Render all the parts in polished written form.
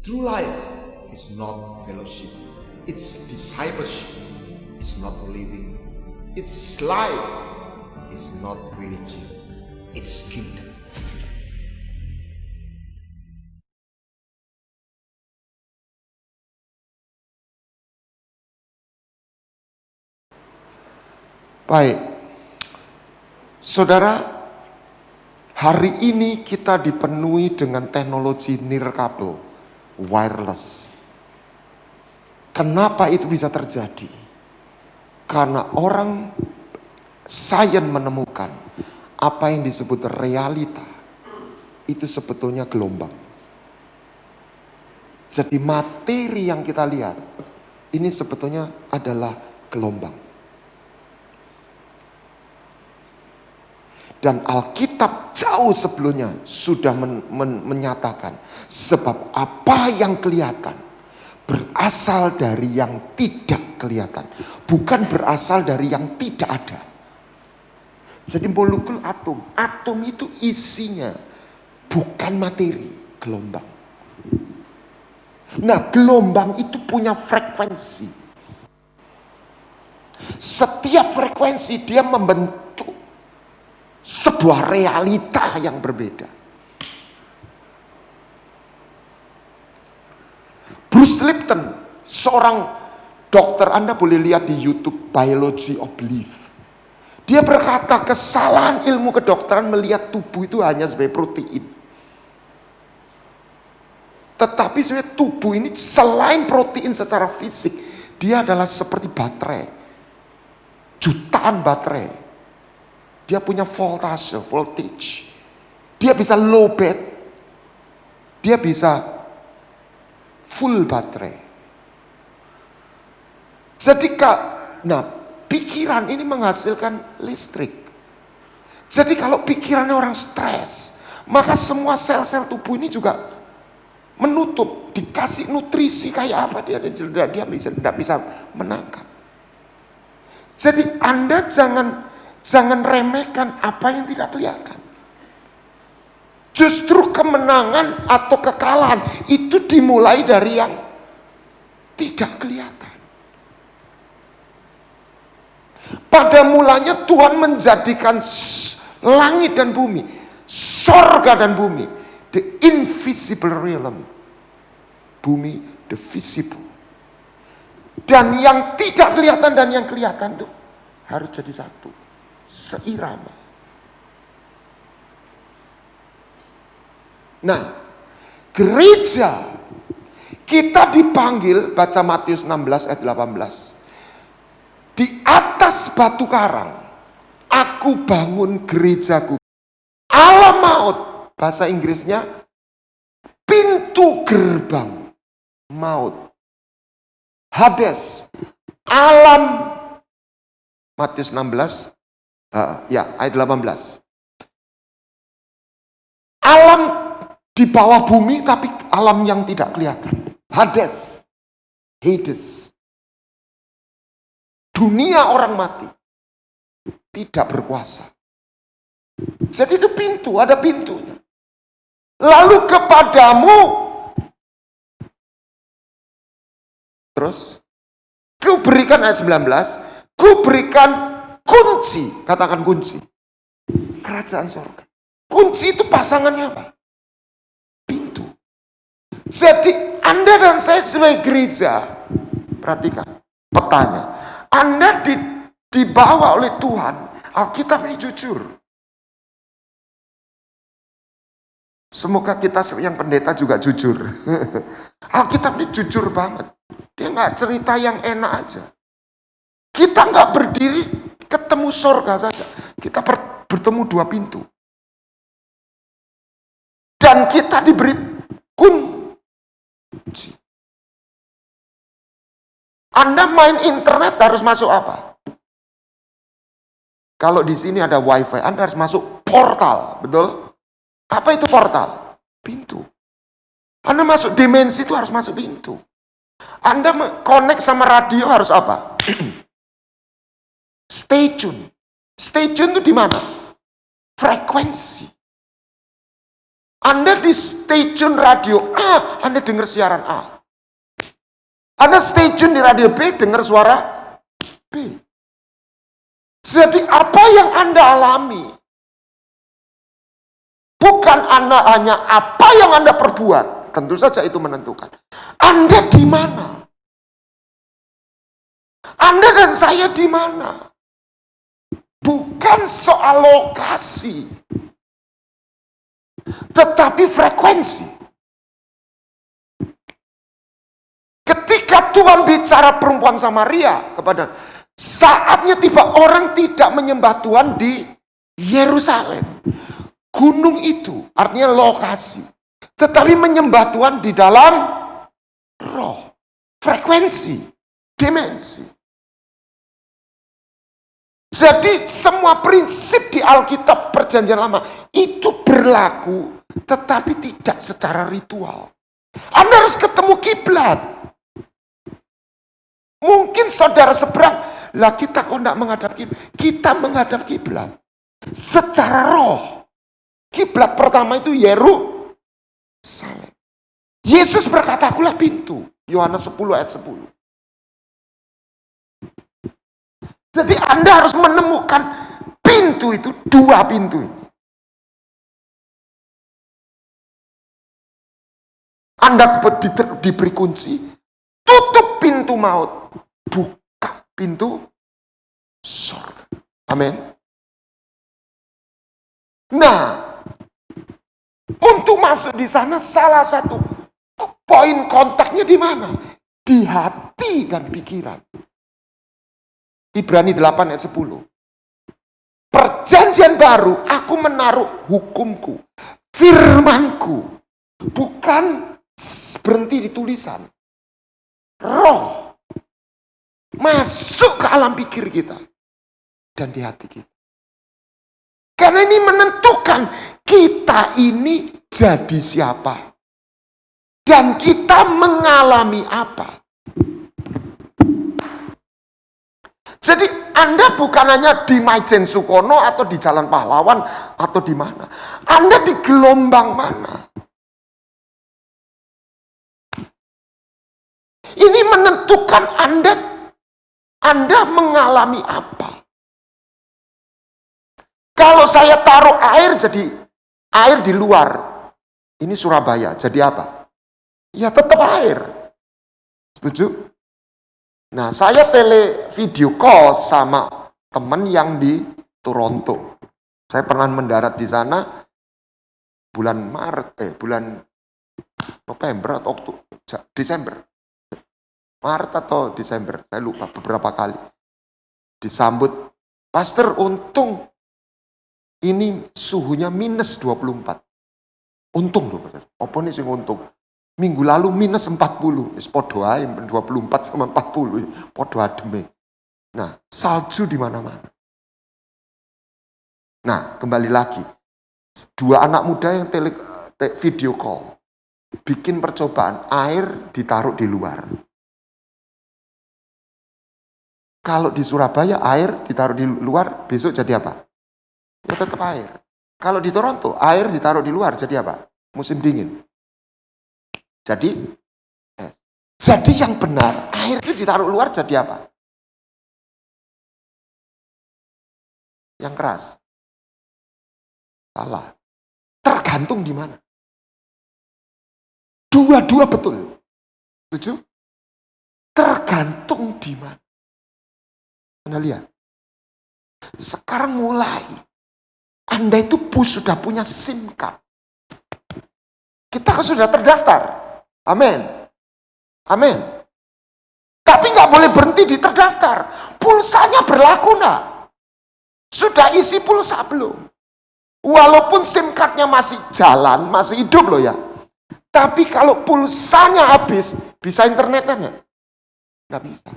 True life is not fellowship, it's discipleship, it's not living, it's life, it's not religion, it's kingdom. Baik, saudara, hari ini kita dipenuhi dengan teknologi nirkabel, wireless. Kenapa itu bisa terjadi? Karena orang sains menemukan apa yang disebut realita, itu sebetulnya gelombang. Jadi materi yang kita lihat, ini sebetulnya adalah gelombang. Dan Alkitab jauh sebelumnya sudah menyatakan sebab apa yang kelihatan berasal dari yang tidak kelihatan, bukan berasal dari yang tidak ada. Jadi molekul atom itu isinya bukan materi, gelombang. Nah, gelombang itu punya frekuensi. Setiap frekuensi dia membentuk sebuah realita yang berbeda. Bruce Lipton, seorang dokter, Anda boleh lihat di YouTube Biology of Belief. Dia berkata kesalahan ilmu kedokteran melihat tubuh itu hanya sebagai protein. Tetapi sebenarnya tubuh ini selain protein secara fisik, dia adalah seperti baterai. Jutaan baterai. Dia punya voltage. Dia bisa low bed. Dia bisa full baterai. Jadi pikiran ini menghasilkan listrik. Jadi kalau pikirannya orang stres, maka semua sel-sel tubuh ini juga menutup, dikasih nutrisi kayak apa dia tidak bisa menangkap. Jadi Anda jangan remehkan apa yang tidak kelihatan. Justru kemenangan atau kekalahan itu dimulai dari yang tidak kelihatan. Pada mulanya Tuhan menjadikan langit dan bumi, sorga dan bumi, the invisible realm, bumi the visible. Dan yang tidak kelihatan dan yang kelihatan itu harus jadi satu, seirama. Nah, gereja kita dipanggil, baca Matius 16 ayat 18. Di atas batu karang aku bangun gerejaku. Alam maut, bahasa Inggrisnya pintu gerbang maut. Hades, alam, Matius 16 ayat 18. Alam di bawah bumi tapi alam yang tidak kelihatan. Hades. Dunia orang mati. Tidak berkuasa. Jadi itu pintu, ada pintunya. Lalu kepadamu, terus, kuberikan ayat 19, kuberikan kunci, katakan kunci, kerajaan sorga. Kunci itu pasangannya apa? Pintu. Jadi Anda dan saya sebagai gereja, perhatikan petanya. Anda dibawa oleh Tuhan, Alkitab ini jujur. Semoga kita yang pendeta juga jujur. Alkitab ini jujur banget. Dia nggak cerita yang enak aja. Kita nggak berdiri ketemu surga saja. Kita bertemu dua pintu. Dan kita diberi kunci. Anda main internet harus masuk apa? Kalau di sini ada wifi, Anda harus masuk portal, betul? Apa itu portal? Pintu. Anda masuk dimensi itu harus masuk pintu. Anda connect sama radio harus apa? Stay tune. Stay tune itu di mana? Frekuensi. Anda di stasiun radio A, Anda dengar siaran A. Anda stasiun di radio B, dengar suara B. Jadi apa yang Anda alami, bukan Anda hanya apa yang Anda perbuat. Tentu saja itu menentukan. Anda di mana? Anda dan saya di mana? Bukan soal lokasi, tetapi frekuensi. Ketika Tuhan bicara perempuan Samaria kepada, saatnya tiba orang tidak menyembah Tuhan di Yerusalem. Gunung itu artinya lokasi. Tetapi menyembah Tuhan di dalam roh. Frekuensi. Dimensi. Jadi semua prinsip di Alkitab Perjanjian Lama itu berlaku, tetapi tidak secara ritual. Anda harus ketemu kiblat. Mungkin saudara seberang, lah kita kok tidak menghadap kiblat? Kita menghadap kiblat secara roh. Kiblat pertama itu Yerusalem. Yesus berkata, akulah pintu. Yohanes 10 ayat 10. Jadi Anda harus menemukan pintu itu, dua pintu ini. Anda diberi kunci, tutup pintu maut, buka pintu surga. Amin. Nah, untuk masuk di sana salah satu poin kontaknya di mana? Di hati dan pikiran. Ibrani 8 ayat 10. Perjanjian baru, aku menaruh hukumku, firmanku, bukan berhenti di tulisan. Roh masuk ke alam pikir kita dan di hati kita. Karena ini menentukan kita ini jadi siapa dan kita mengalami apa. Jadi Anda bukan hanya di Maijen Sukono atau di Jalan Pahlawan atau di mana. Anda di gelombang mana. Ini menentukan Anda mengalami apa. Kalau saya taruh air jadi air di luar. Ini Surabaya, jadi apa? Ya tetap air. Setuju? Nah, saya video call sama teman yang di Toronto. Saya pernah mendarat di sana bulan November atau Desember. Maret atau Desember, saya lupa, beberapa kali. Disambut, Pastor, untung ini suhunya minus 24. Untung loh, Pastor. Apa nih sing untung? Minggu lalu minus 40, podo ae 24 sama 40, podo ademe. Nah, salju di mana-mana. Nah, kembali lagi. Dua anak muda yang video call. Bikin percobaan, air ditaruh di luar. Kalau di Surabaya air ditaruh di luar, besok jadi apa? Ya tetap air. Kalau di Toronto, air ditaruh di luar, jadi apa? Musim dingin. Jadi yang benar, air itu ditaruh luar jadi apa? Yang keras. Salah. Tergantung di mana. Dua-dua betul. Setuju? Tergantung di mana. Anda lihat. Sekarang mulai. Anda itu sudah punya SIM card. Kita kan sudah terdaftar. Amin. Amin. Tapi nggak boleh berhenti di terdaftar. Pulsanya berlaku nak. Sudah isi pulsa belum? Walaupun SIM card-nya masih jalan, masih hidup loh ya. Tapi kalau pulsanya habis, bisa internetan ya? Nggak bisa.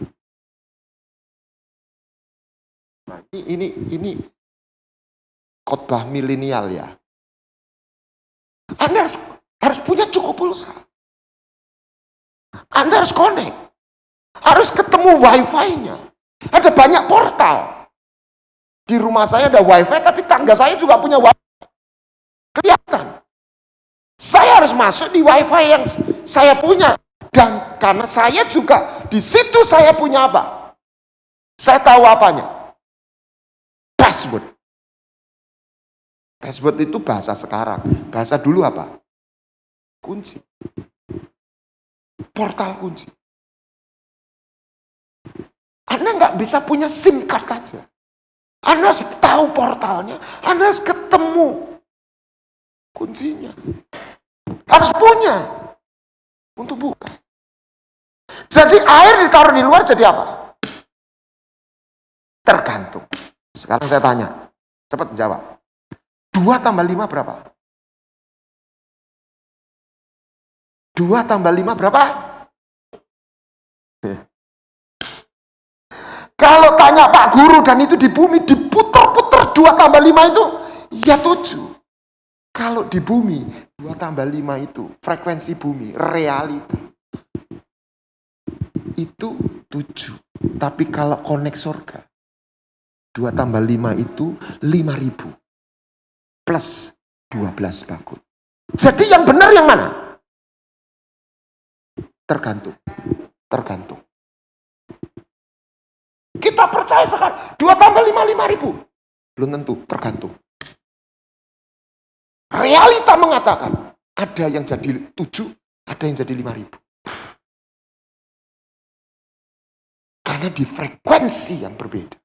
Nah, ini khotbah milenial ya. Anda harus punya cukup pulsa. Anda harus connect. Harus ketemu wifi-nya. Ada banyak portal. Di rumah saya ada wifi, tapi tangga saya juga punya wifi. Kelihatan. harus masuk di wifi yang saya punya. Dan karena saya juga di situ saya punya apa? Saya tahu apanya. Password. Password itu bahasa sekarang. Bahasa dulu apa? Kunci. Portal kunci. Anda nggak bisa punya SIM card aja. Anda harus tahu portalnya. Anda harus ketemu kuncinya. Harus punya untuk buka. Jadi air ditaruh di luar jadi apa? Tergantung. Sekarang saya tanya. Cepat jawab. 2 tambah 5 berapa? 2 tambah 5 berapa? Kalau tanya Pak Guru dan itu di bumi diputer-puter 2 tambah 5 itu ya 7. Kalau di bumi 2 tambah 5 itu frekuensi bumi, realita itu 7. Tapi kalau konek surga 2 tambah 5 itu 5.000 plus 12 bakul. Jadi yang benar yang mana? Tergantung. Kita percaya sekarang 2 tambah 5, 5.000. Belum tentu, tergantung. Realita mengatakan ada yang jadi 7, ada yang jadi 5.000. Karena di frekuensi yang berbeda.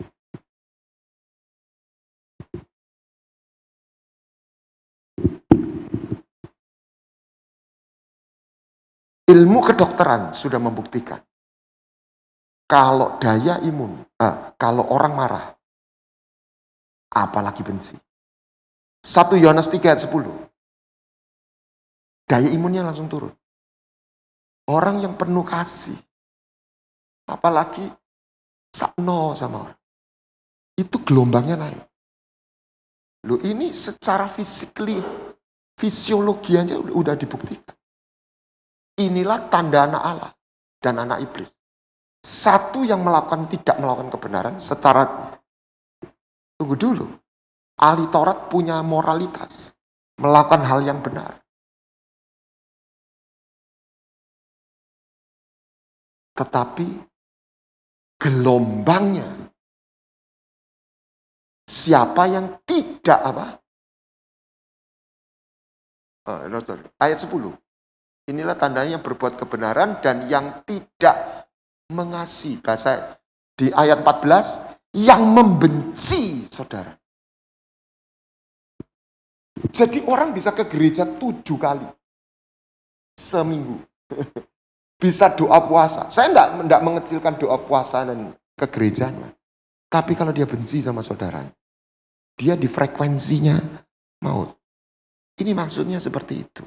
Ilmu kedokteran sudah membuktikan kalau daya imun, kalau orang marah, apalagi benci. 1 Yohanes 3 ayat 10. Daya imunnya langsung turun. Orang yang penuh kasih, apalagi sakno sama orang, itu gelombangnya naik. Loh ini secara fisiologianya udah dibuktikan. Inilah tanda anak Allah dan anak iblis. Satu yang tidak melakukan kebenaran secara, tunggu dulu, ahli Taurat punya moralitas, melakukan hal yang benar. Tetapi gelombangnya, siapa yang tidak apa? Ayat 10. Inilah tandanya yang berbuat kebenaran dan yang tidak mengasihi. Bahasa di ayat 14, yang membenci saudara. Jadi orang bisa ke gereja 7 kali seminggu. Bisa doa puasa. Saya enggak mengecilkan doa puasa dan ke gerejanya. Tapi kalau dia benci sama saudaranya, dia di frekuensinya maut. Ini maksudnya seperti itu.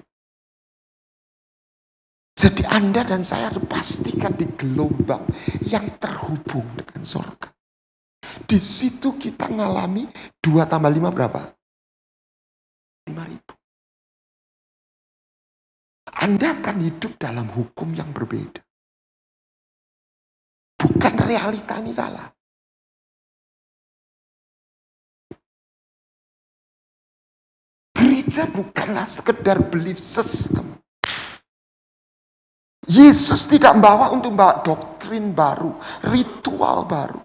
Jadi Anda dan saya harus pastikan di gelombang yang terhubung dengan surga. Di situ kita ngalami 2 tambah 5 berapa? 5.000. Anda akan hidup dalam hukum yang berbeda. Bukan realita ini salah. Gereja bukanlah sekedar belief system. Yesus tidak membawa untuk membawa doktrin baru, ritual baru.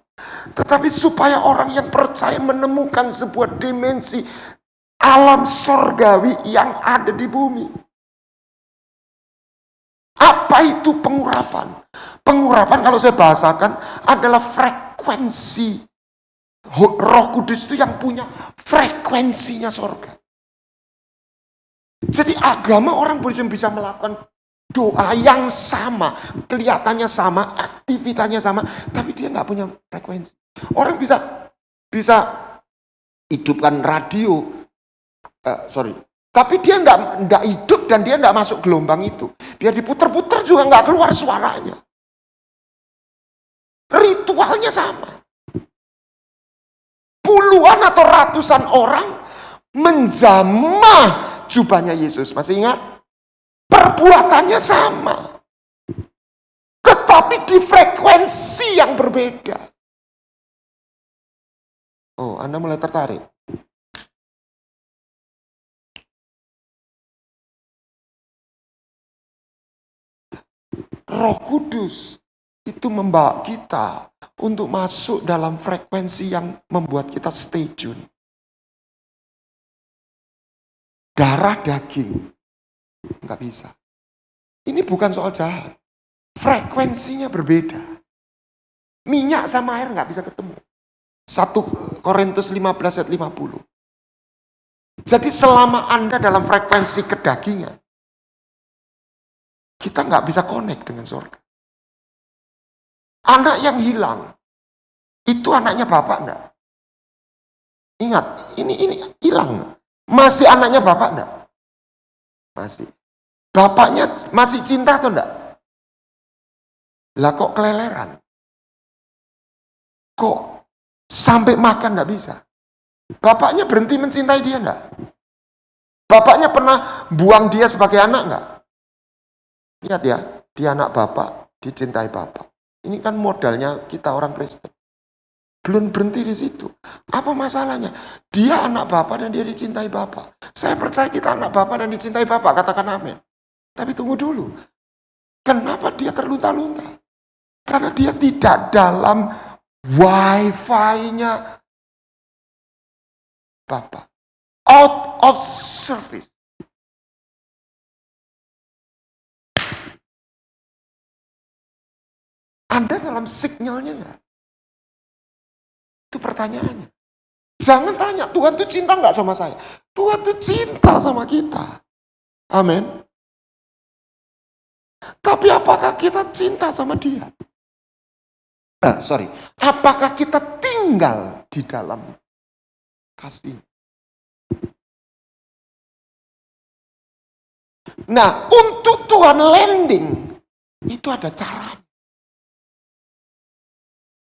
Tetapi supaya orang yang percaya menemukan sebuah dimensi alam sorgawi yang ada di bumi. Apa itu pengurapan? Pengurapan kalau saya bahasakan adalah frekuensi. Roh Kudus itu yang punya frekuensinya sorga. Jadi agama orang bisa melakukan doa yang sama, kelihatannya sama, aktivitasnya sama, tapi dia nggak punya frekuensi. Orang bisa hidupkan radio, tapi dia nggak hidup dan dia nggak masuk gelombang itu. Biar diputer-puter juga nggak keluar suaranya. Ritualnya sama. Puluhan atau ratusan orang menjamah jubahnya Yesus. Masih ingat? Perbuatannya sama. Tetapi di frekuensi yang berbeda. Oh, Anda mulai tertarik? Roh Kudus itu membawa kita untuk masuk dalam frekuensi yang membuat kita stay tune. Darah daging, nggak bisa. Ini bukan soal jahat. Frekuensinya berbeda. Minyak sama air nggak bisa ketemu. 1 Korintus 15 ayat 50. Jadi selama Anda dalam frekuensi kedagingan, kita nggak bisa connect dengan surga. Anak yang hilang, itu anaknya bapak enggak? Ingat, ini hilang. Masih anaknya bapak enggak? Masih. Bapaknya masih cinta atau enggak? Lah kok keleleran? Kok sampai makan enggak bisa? Bapaknya berhenti mencintai dia enggak? Bapaknya pernah buang dia sebagai anak enggak? Lihat ya, dia anak bapak, dicintai bapak. Ini kan modalnya kita orang Kristen. Belum berhenti di situ. Apa masalahnya? Dia anak bapak dan dia dicintai bapak. Saya percaya kita anak bapak dan dicintai bapak, katakan amin. Tapi tunggu dulu. Kenapa dia terlunta-lunta? Karena dia tidak dalam wifi-nya bapak. Out of service. Anda dalam signalnya enggak? Itu pertanyaannya. Jangan tanya, Tuhan tuh cinta enggak sama saya? Tuhan tuh cinta sama kita. Amin. Tapi apakah kita cinta sama dia? Apakah kita tinggal di dalam kasih? Nah, untuk Tuhan landing, itu ada caranya.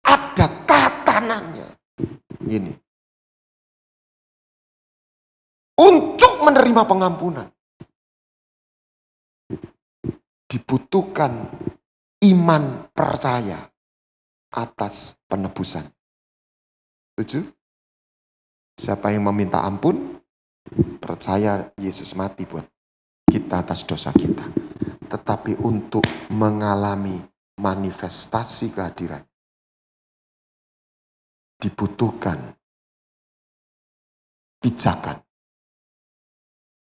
Ada tatanannya. Gini. Untuk menerima pengampunan, dibutuhkan iman percaya atas penebusan. Setuju? Siapa yang meminta ampun, percaya Yesus mati buat kita atas dosa kita. Tetapi untuk mengalami manifestasi kehadiran, dibutuhkan pijakan,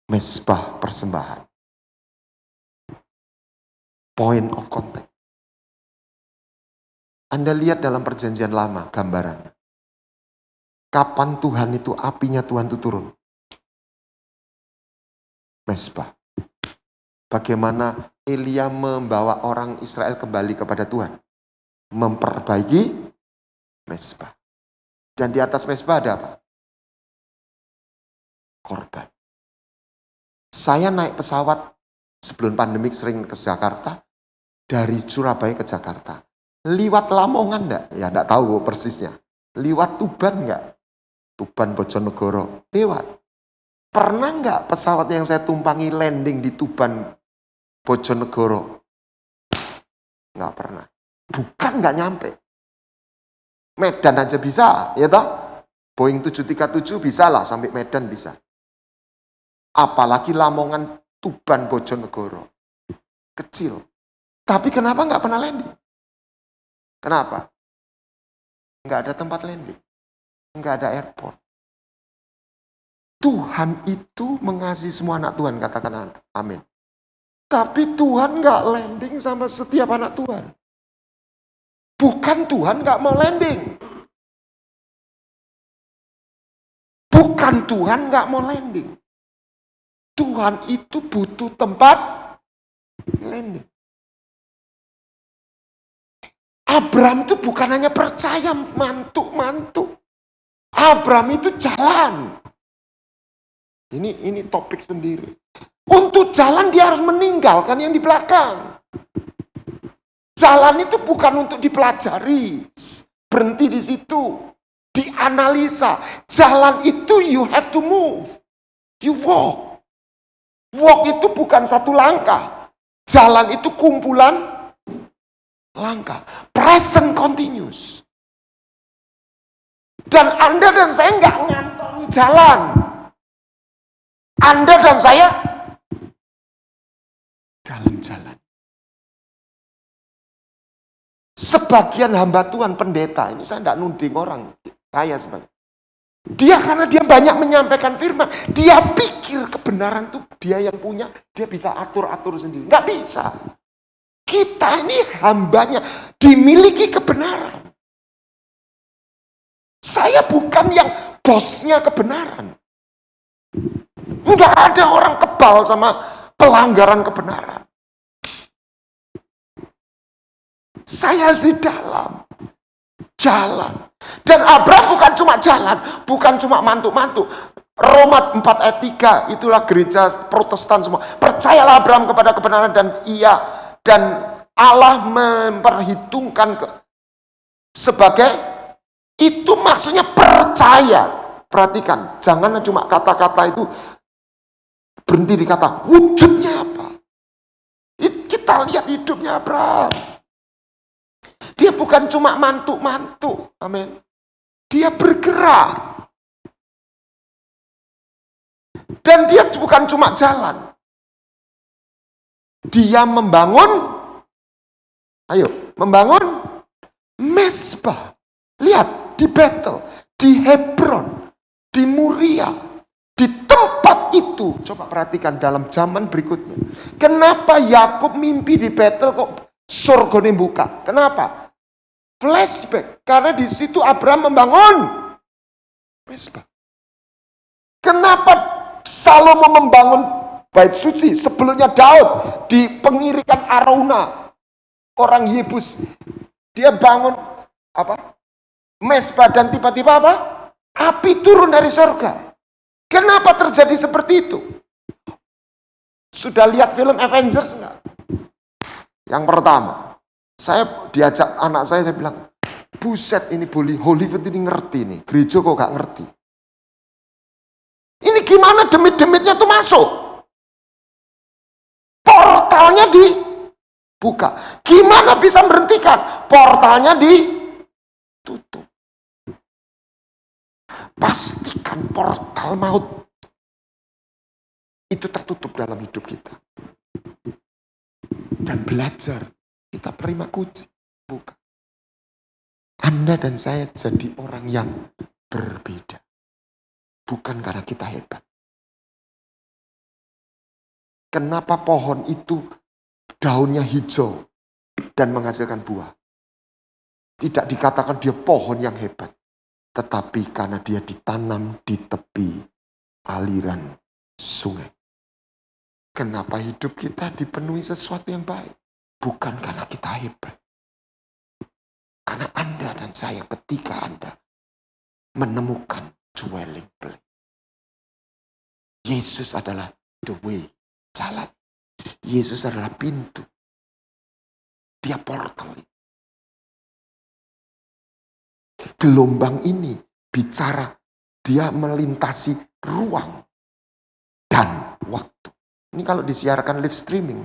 mesbah persembahan, point of contact. Anda lihat dalam perjanjian lama gambarannya. Kapan Tuhan itu, apinya Tuhan itu turun? Mesbah. Bagaimana Elia membawa orang Israel kembali kepada Tuhan? Memperbaiki mesbah. Dan di atas mesbah ada apa? Korban. Saya naik pesawat sebelum pandemik sering ke Jakarta. Dari Surabaya ke Jakarta. Liwat Lamongan enggak? Ya enggak tahu persisnya. Liwat Tuban enggak? Tuban Bojonegoro. Lewat. Pernah enggak pesawat yang saya tumpangi landing di Tuban Bojonegoro? Enggak pernah. Bukan enggak nyampe. Medan aja bisa, ya toh? Boeing 737 bisa lah sampai Medan bisa. Apalagi Lamongan, Tuban, Bojonegoro. Kecil. Tapi kenapa nggak pernah landing? Kenapa? Nggak ada tempat landing. Nggak ada airport. Tuhan itu mengasihi semua anak Tuhan, katakan amin. Tapi Tuhan nggak landing sama setiap anak Tuhan. Bukan Tuhan nggak mau landing. Bukan Tuhan nggak mau landing. Tuhan itu butuh tempat landing. Abraham itu bukan hanya percaya mantuk-mantuk. Abraham itu jalan. Ini topik sendiri. Untuk jalan dia harus meninggalkan yang di belakang. Jalan itu bukan untuk dipelajari. Berhenti di situ. Dianalisa. Jalan itu you have to move. You walk. Walk itu bukan satu langkah. Jalan itu kumpulan langkah. Present continuous. Dan Anda dan saya nggak ngantongi jalan. Anda dan saya dalam jalan. Sebagian hamba Tuhan, pendeta, ini saya tidak nuding orang, saya sebagai. Dia karena dia banyak menyampaikan firman, dia pikir kebenaran itu dia yang punya, dia bisa atur-atur sendiri. Nggak bisa. Kita ini hambanya, dimiliki kebenaran. Saya bukan yang bosnya kebenaran. Nggak ada orang kebal sama pelanggaran kebenaran. Saya di dalam jalan. Dan Abraham bukan cuma jalan, bukan cuma mantu-mantu. Roma 4 ayat 3, itulah gereja Protestan semua. Percayalah Abraham kepada kebenaran dan Allah memperhitungkan sebagai, itu maksudnya percaya. Perhatikan, jangan cuma kata-kata itu berhenti di kata, wujudnya apa? Kita lihat hidupnya Abraham. Dia bukan cuma mantu-mantu, amin. Dia bergerak. Dan dia bukan cuma jalan. Dia membangun, membangun Mesbah. Lihat, di Betel, di Hebron, di Muria, di tempat itu. Coba perhatikan dalam zaman berikutnya. Kenapa Yakub mimpi di Betel kok surganya buka? Kenapa? Flashback, karena di situ Abraham membangun Mesbah. Kenapa Salomo membangun bait suci? Sebelumnya Daud di pengirikan Arauna, orang Yebus, dia bangun apa? Mesbah, dan tiba-tiba apa? Api turun dari surga. Kenapa terjadi seperti itu? Sudah lihat film Avengers enggak? Yang pertama, saya diajak anak saya bilang, buset ini Hollywood ini ngerti nih, gereja kok gak ngerti. Ini gimana demit-demitnya tuh masuk? Portalnya dibuka. Gimana bisa berhentikan? Portalnya ditutup. Pastikan portal maut itu tertutup dalam hidup kita. Dan belajar. Kita terima kunci, bukan. Anda dan saya jadi orang yang berbeda. Bukan karena kita hebat. Kenapa pohon itu daunnya hijau dan menghasilkan buah? Tidak dikatakan dia pohon yang hebat. Tetapi karena dia ditanam di tepi aliran sungai. Kenapa hidup kita dipenuhi sesuatu yang baik? Bukan karena kita hebat. Karena Anda dan saya ketika Anda menemukan dwelling place. Yesus adalah the way, jalan. Yesus adalah pintu. Dia portal. Gelombang ini bicara, dia melintasi ruang dan waktu. Ini kalau disiarkan live streaming,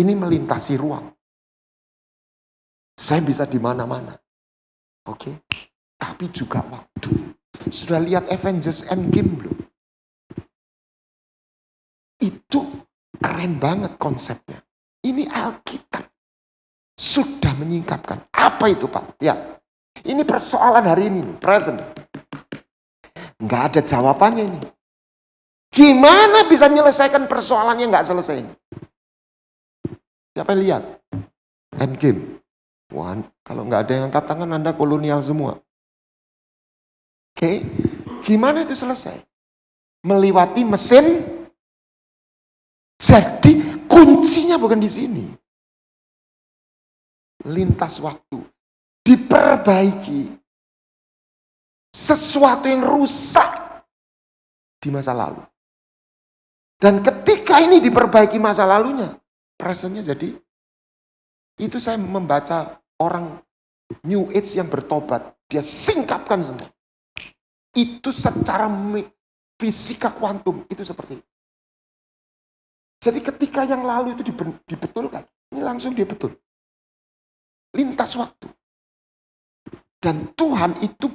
ini melintasi ruang. Saya bisa di mana-mana. Oke? Tapi juga waktu. Sudah lihat Avengers Endgame belum? Itu keren banget konsepnya. Ini Alkitab sudah menyingkapkan. Apa itu, Pak? Ya. Ini persoalan hari ini, present. Nggak ada jawabannya ini. Gimana bisa menyelesaikan persoalannya nggak selesai ini? Siapa yang lihat? Endgame. Wah, kalau nggak ada yang angkat tangan, Anda kolonial semua. Oke, gimana itu selesai? Melewati mesin. Jadi kuncinya bukan di sini. Lintas waktu. Diperbaiki. Sesuatu yang rusak di masa lalu. Dan ketika ini diperbaiki masa lalunya, presentnya jadi, itu saya membaca orang New Age yang bertobat, dia singkapkan semua. Itu secara fisika kuantum, itu seperti itu. Jadi ketika yang lalu itu dibetulkan, ini langsung dia betul. Lintas waktu. Dan Tuhan itu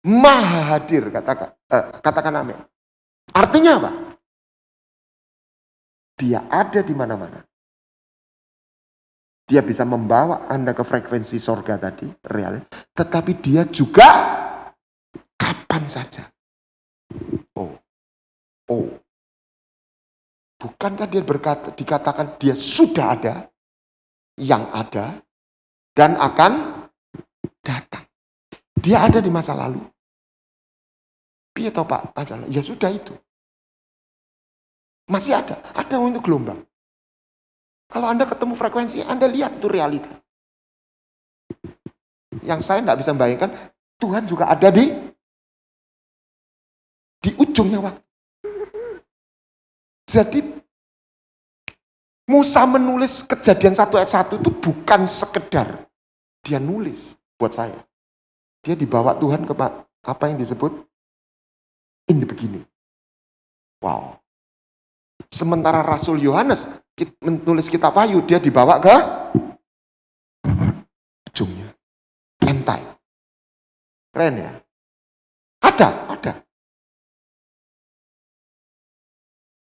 maha hadir, katakan amin. Artinya apa? Dia ada di mana-mana. Dia bisa membawa Anda ke frekuensi sorga tadi, real. Tetapi dia juga kapan saja. Oh. Bukankah dia dikatakan dia sudah ada, yang ada, dan akan datang. Dia ada di masa lalu. Piye toh Pak? Ya sudah itu. Masih ada untuk gelombang. Kalau Anda ketemu frekuensi, Anda lihat itu realita. Yang saya tidak bisa membayangkan, Tuhan juga ada di ujungnya waktu. Jadi, Musa menulis Kejadian 1 ayat 1 itu bukan sekedar dia nulis buat saya. Dia dibawa Tuhan ke apa yang disebut in the beginning. Wow. Sementara Rasul Yohanes menulis kitab Wahyu, dia dibawa ke ujungnya. End time. Keren ya? Ada.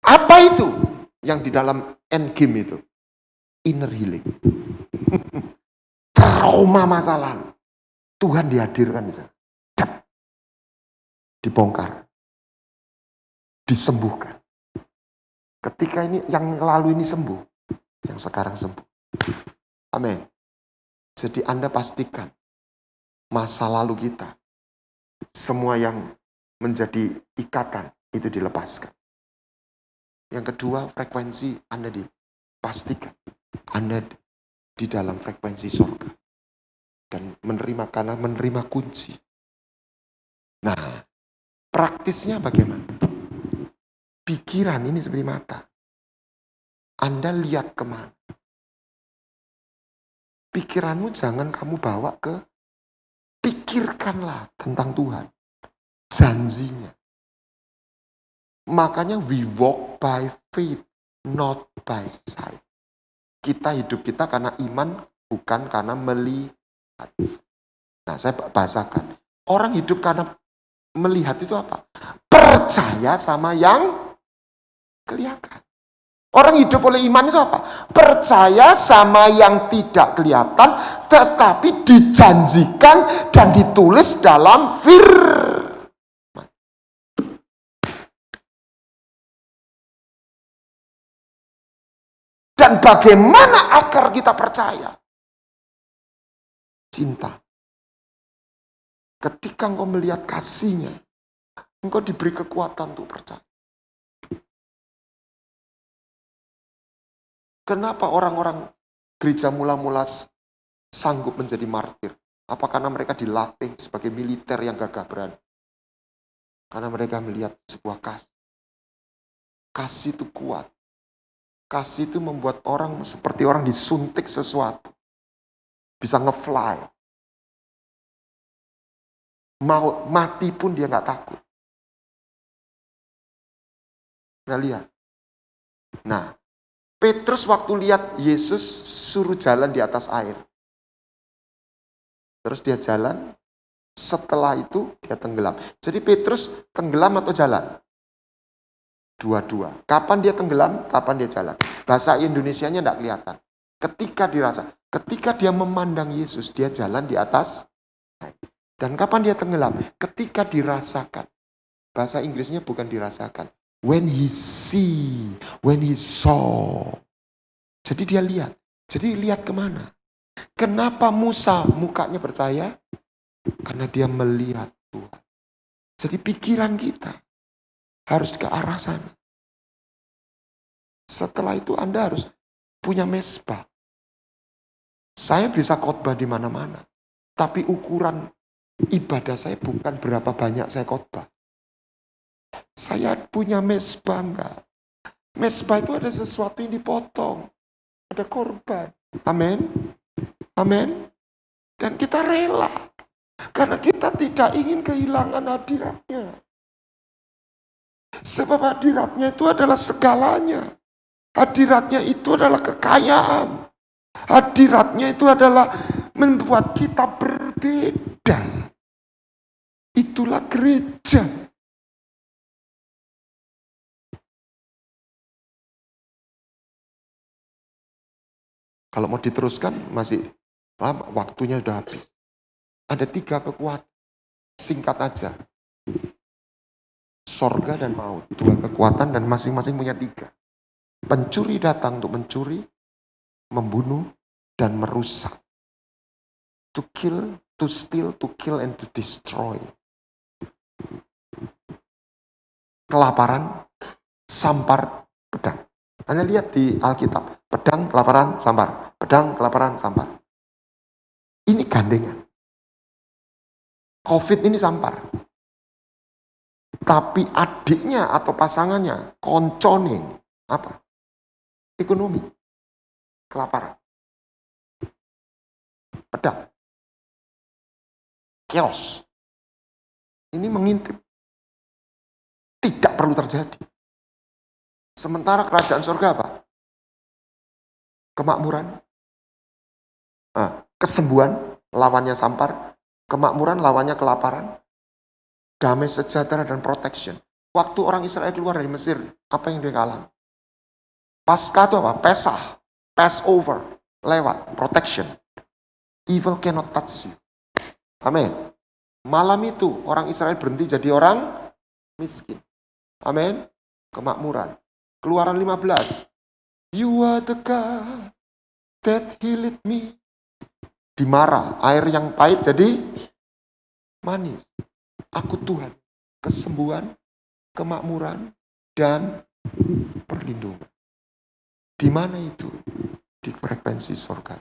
Apa itu yang di dalam end game itu? Inner healing. Trauma masa lalu. Tuhan dihadirkan di sana. Dibongkar. Disembuhkan. Ketika ini yang lalu ini sembuh, yang sekarang sembuh. Amin. Jadi Anda pastikan masa lalu kita, semua yang menjadi ikatan itu dilepaskan. Yang kedua, frekuensi Anda dipastikan. Anda di dalam frekuensi surga. Dan menerima kunci. Nah, praktisnya bagaimana? Pikiran ini seperti mata. Anda lihat kemana? Pikiranmu jangan kamu bawa ke, pikirkanlah tentang Tuhan. Janjinya. Makanya we walk by faith, not by sight. Kita hidup kita karena iman, bukan karena melihat. Nah, saya bahasakan. Orang hidup karena melihat itu apa? Percaya sama yang kelihatan. Orang hidup oleh iman itu apa? Percaya sama yang tidak kelihatan, tetapi dijanjikan dan ditulis dalam firman. Dan bagaimana agar kita percaya? Cinta. Ketika engkau melihat kasihnya, engkau diberi kekuatan untuk percaya. Kenapa orang-orang gereja mula-mula sanggup menjadi martir? Apa karena mereka dilatih sebagai militer yang gagah berani? Karena mereka melihat sebuah kasih. Kasih itu kuat. Kasih itu membuat orang seperti orang disuntik sesuatu. Bisa nge-fly. Mau mati pun dia nggak takut. Nah, lihat. Nah, Petrus waktu lihat Yesus suruh jalan di atas air. Terus dia jalan, setelah itu dia tenggelam. Jadi Petrus tenggelam atau jalan? Dua-dua. Kapan dia tenggelam, kapan dia jalan. Bahasa Indonesianya tidak kelihatan. Ketika dia memandang Yesus, dia jalan di atas air. Dan kapan dia tenggelam? Ketika dirasakan. Bahasa Inggrisnya bukan dirasakan. When he saw. Jadi dia lihat. Jadi lihat kemana? Kenapa Musa mukanya percaya? Karena dia melihat Tuhan. Jadi pikiran kita harus ke arah sana. Setelah itu Anda harus punya mesbah. Saya bisa khotbah di mana-mana. Tapi ukuran ibadah saya bukan berapa banyak saya khotbah. Saya punya mesbah enggak? Mesbah itu ada sesuatu yang dipotong. Ada korban. Amin. Amin. Dan kita rela. Karena kita tidak ingin kehilangan hadiratnya. Sebab hadiratnya itu adalah segalanya. Hadiratnya itu adalah kekayaan. Hadiratnya itu adalah membuat kita berbeda. Itulah gereja. Kalau mau diteruskan masih lama, waktunya sudah habis. Ada 3 kekuatan, singkat aja. Sorga dan maut, 2 kekuatan dan masing-masing punya 3. Pencuri datang untuk mencuri, membunuh, dan merusak. To kill, to steal, to kill, and to destroy. Kelaparan, sampar, pedang. Anda lihat di Alkitab, pedang, kelaparan, sampar. Pedang, kelaparan, sampar. Ini gandengan. COVID ini sampar. Tapi adiknya atau pasangannya, koncone, apa? Ekonomi. Kelaparan. Pedang. Chaos. Ini mengintip. Tidak perlu terjadi. Sementara kerajaan surga apa? Kemakmuran. Kesembuhan, lawannya sampar. Kemakmuran, lawannya kelaparan. Damai sejahtera dan protection. Waktu orang Israel keluar dari Mesir, apa yang dia alami? Paskah itu apa? Pesah. Passover. Lewat. Protection. Evil cannot touch you. Amin. Malam itu orang Israel berhenti jadi orang miskin. Amin. Kemakmuran. Keluaran 15. You are the God that healed me. Dimarah. Air yang pahit jadi manis. Aku Tuhan. Kesembuhan, kemakmuran, dan perlindungan. Di mana itu? Di frekuensi surga.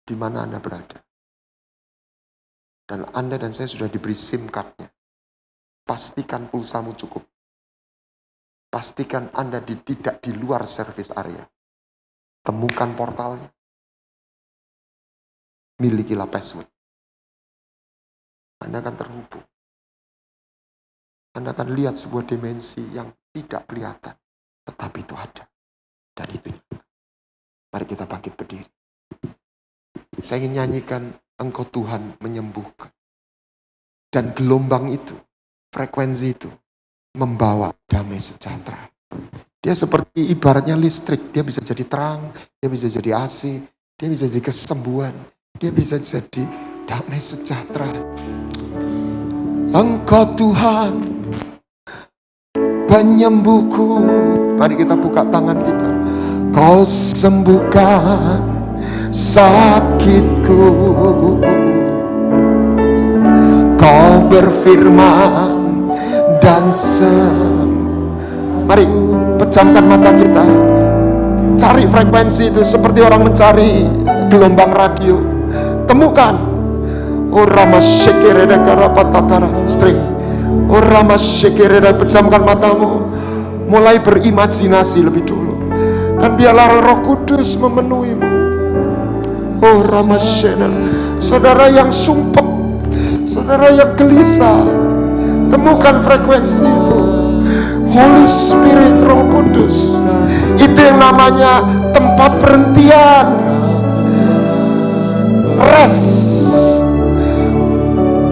Di mana Anda berada. Dan Anda dan saya sudah diberi SIM card-nya. Pastikan pulsamu cukup. Pastikan Anda tidak di luar service area. Temukan portalnya. Milikilah password. Anda akan terhubung. Anda akan lihat sebuah dimensi yang tidak kelihatan. Tetapi itu ada. Dan itu nyata. Mari kita bangkit berdiri. Saya ingin nyanyikan Engkau Tuhan menyembuhkan. Dan gelombang itu, frekuensi itu, membawa damai sejahtera. Dia seperti ibaratnya listrik. Dia bisa jadi terang, dia bisa jadi AC, dia bisa jadi kesembuhan, dia bisa jadi damai sejahtera. Engkau Tuhan penyembuhku. Mari kita buka tangan kita. Kau sembuhkan sakitku. Kau berfirman dan mari pejamkan mata kita. Cari frekuensi itu seperti orang mencari gelombang radio. Temukan. Orama syekireda karapatatara string. Orama syekireda, pejamkan matamu. Mulai berimajinasi lebih dulu. Dan biarlah Roh Kudus memenuhimu. Orama syekireda. Saudara yang sumpah, saudara yang gelisah, temukan frekuensi itu. Holy Spirit, Roh Kudus. Itu yang namanya tempat perhentian. Rest.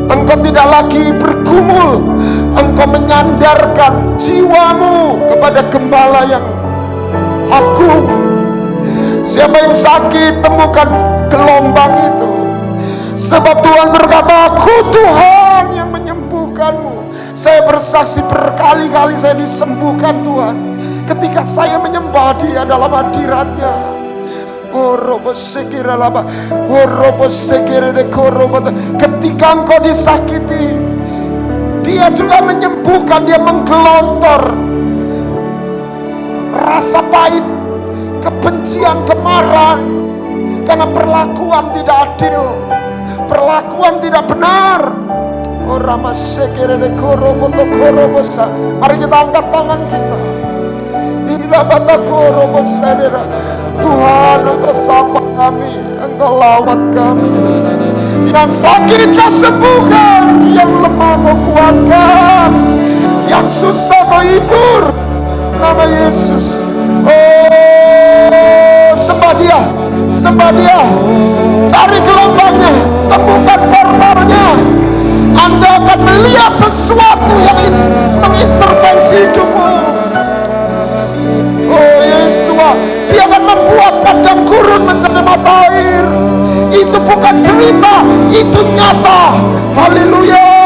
Engkau tidak lagi bergumul. Engkau menyandarkan jiwamu kepada Gembala yang agung. Siapa yang sakit, temukan gelombang itu. Sebab Tuhan berkata, Aku Tuhan yang menyembuhkanmu. Saya bersaksi berkali-kali saya disembuhkan Tuhan. Ketika saya menyembah Dia dalam hadirat-Nya. Ketika engkau disakiti, Dia juga menyembuhkan. Dia menggelontor rasa pahit, kebencian, kemarahan, karena perlakuan tidak adil, perlakuan tidak benar. Mari kita angkat tangan kita. Tuhan, Engkau sapa kami, Engkau lawat kami. Yang sakit Kau sembuhkan, yang lemah Kau kuatkan, yang susah Kau hibur. Nama Yesus. Oh, sembah Dia, sembah Dia. Cari gelombangnya, temukan portalnya. Anda akan melihat sesuatu yang mengintervensi hidupmu. Oh Yesus, Dia akan membuat padang gurun menjadi mata air. Itu bukan cerita, itu nyata. Haleluya.